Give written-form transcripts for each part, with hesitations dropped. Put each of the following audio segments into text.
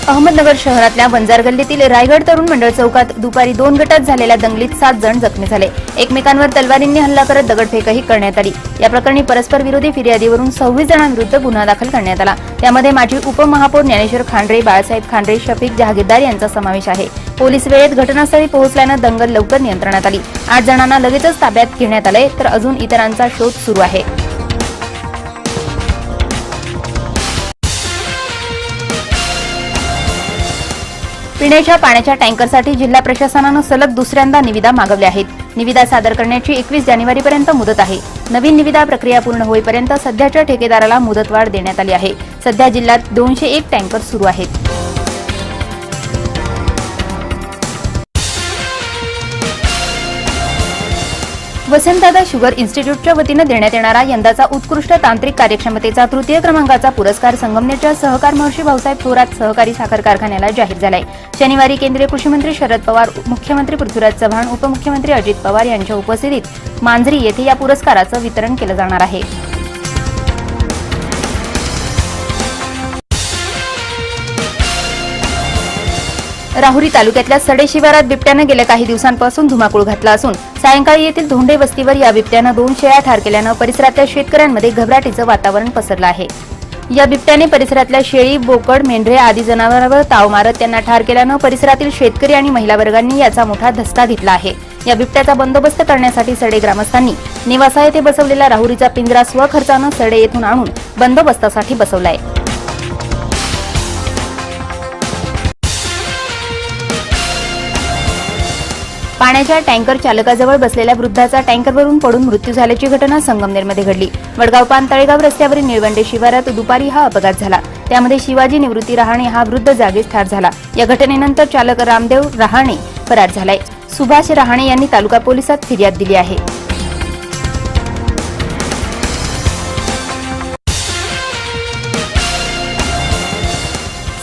अहमदनगर शहरातल्या वंजार गल्लीतील रायगड तरुण मंडळ चौकात दुपारी 2 गटात झालेल्या दंगलीत 7 जण जखमी झाले। एकमेकांवर तलवारींनी हल्ला करत दगडफेकही करण्यात आली। या प्रकरणी परस्पर विरोधी फिर्यादीवरून 26 जणांविरुद्ध गुन्हा दाखल करण्यात आला। त्यामध्ये माजी उपमहापौर ज्ञानेश्वर खांडरे, बाळासाहेब खांडरे, शफीक जहागीरदार यांचा समावेश आहे। पोलीस वेळेत घटनास्थळी पोहोचल्यानं दंगल लवकर नियंत्रणात आली। 8 जणांना लगेचच ताब्यात घेण्यात आले, तर अजून इतरांचा शोध सुरू आहे। पिण्याच्या पाण्याच्या टँकरसाठी जिल्हा प्रशासनानं सलग दुसऱ्यांदा निविदा मागवल्या आहेत। निविदा सादर करण्याची 21 जानेवारीपर्यंत मुदत आहे। नवीन निविदा प्रक्रिया पूर्ण होईपर्यंत सध्याच्या ठेकेदाराला मुदतवाढ देण्यात आली आहे। सध्या जिल्ह्यात 201 टँकर सुरू आहेत। वसंतदादा शुगर इन्स्टिट्यूटच्या वतीनं देण्यात येणारा यंदाचा उत्कृष्ट तांत्रिक कार्यक्षमतेचा तृतीय क्रमांकाचा पुरस्कार संगमनेरच्या सहकार महर्षी भाऊसाहेब थोरात सहकारी साखर कारखान्याला जाहीर झालाय। शनिवारी केंद्रीय कृषी मंत्री शरद पवार, मुख्यमंत्री पृथ्वीराज चव्हाण, उपमुख्यमंत्री अजित पवार यांच्या उपस्थितीत मांजरी येथे या पुरस्काराचं वितरण केलं जाणार आहे। राहुरी तालुक्यातल्या सडे शिवारात बिबट्यानं गेल्या काही दिवसांपासून धुमाकूळ घातला असून सायंकाळी येथील धोंडे वस्तीवर या बिबट्यानं 2 शेळ्या ठार केल्यानं परिसरातल्या शेतकऱ्यांमध्ये घबराटीचं वातावरण पसरलं आहे। या बिबट्याने परिसरातल्या शेळी, बोकड, मेंढरे आदी जनावरांवर ताव मारत त्यांना ठार केल्यानं परिसरातील शेतकरी आणि महिला वर्गांनी याचा मोठा धसका घेतला आहे। या बिबट्याचा बंदोबस्त करण्यासाठी सडे ग्रामस्थांनी निवासा येथे बसवलेला राहुरीचा पिंजरा स्वखर्चानं सडे येथून आणून बंदोबस्तासाठी बसवलाय। पाण्याच्या टँकर चालकाजवळ बसलेल्या वृद्धाचा टँकरवरून पडून मृत्यू झाल्याची घटना संगमनेरमध्ये घडली। वडगाव-पान तळेगाव रस्त्यावरील निळवंडे शिवारात दुपारी हा अपघात झाला। त्यामध्ये शिवाजी निवृत्ती रहाणे हा वृद्ध जागीच ठार झाला। या घटनेनंतर चालक रामदेव रहाणे फरार झालाय। सुभाष रहाणे यांनी तालुका पोलिसात फिर्याद दिली आहे।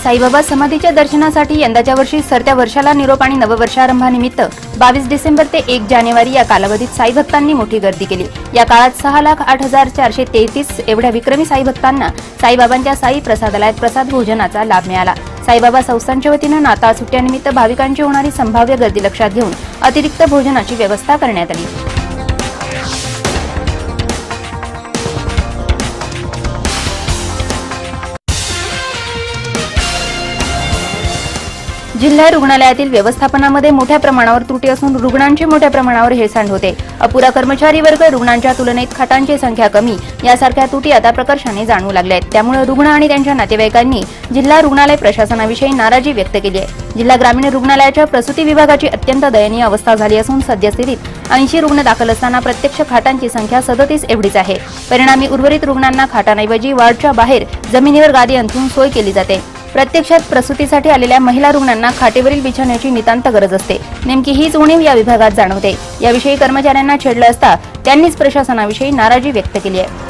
साईबाबा समाधीच्या दर्शनासाठी यंदाच्या वर्षी सरत्या वर्षाला निरोप आणि नववर्षारंभानिमित्त 22 डिसेंबर ते 1 जानेवारी या कालावधीत साई भक्तांनी मोठी गर्दी केली। या काळात 6,08,433 एवढ्या विक्रमी साई भक्तांना साईबाबांच्या साई प्रसादालयात प्रसाद भोजनाचा लाभ मिळाला। साईबाबा संस्थानच्या वतीनं नाताळ सुट्ट्यानिमित्त भाविकांची होणारी संभाव्य गर्दी लक्षात घेऊन अतिरिक्त भोजनाची व्यवस्था करण्यात आली। जिल्हा रुग्णालयातील व्यवस्थापनामध्ये मोठ्या प्रमाणावर त्रुटी असून रुग्णांची मोठ्या प्रमाणावर हेळसांड होते। अपुरा कर्मचारी वर्ग, रुग्णांच्या तुलनेत खाटांची संख्या कमी यासारख्या त्रुटी आता प्रकर्षाने जाणवू लागल्या आहेत। त्यामुळे रुग्ण आणि त्यांच्या नातेवाईकांनी जिल्हा रुग्णालय प्रशासनाविषयी नाराजी व्यक्त केली आहे। जिल्हा ग्रामीण रुग्णालयाच्या प्रसूती विभागाची अत्यंत दयनीय अवस्था झाली असून सद्यस्थितीत 80 रुग्ण दाखल असताना प्रत्यक्ष खाटांची संख्या 37 एवढीच आहे। परिणामी उर्वरित रुग्णांना खाटांऐवजी वॉर्डच्या बाहेर जमिनीवर गादी अंथरून सोय केली जाते। प्रत्यक्षात प्रसूतीसाठी आलेल्या महिला रुग्णांना खाटेवरील बिछाण्याची नितांत गरज असते। नेमकी हीच उणीव या विभागात जाणवते। याविषयी कर्मचाऱ्यांना छेडलं असता त्यांनीच प्रशासनाविषयी नाराजी व्यक्त केली आहे।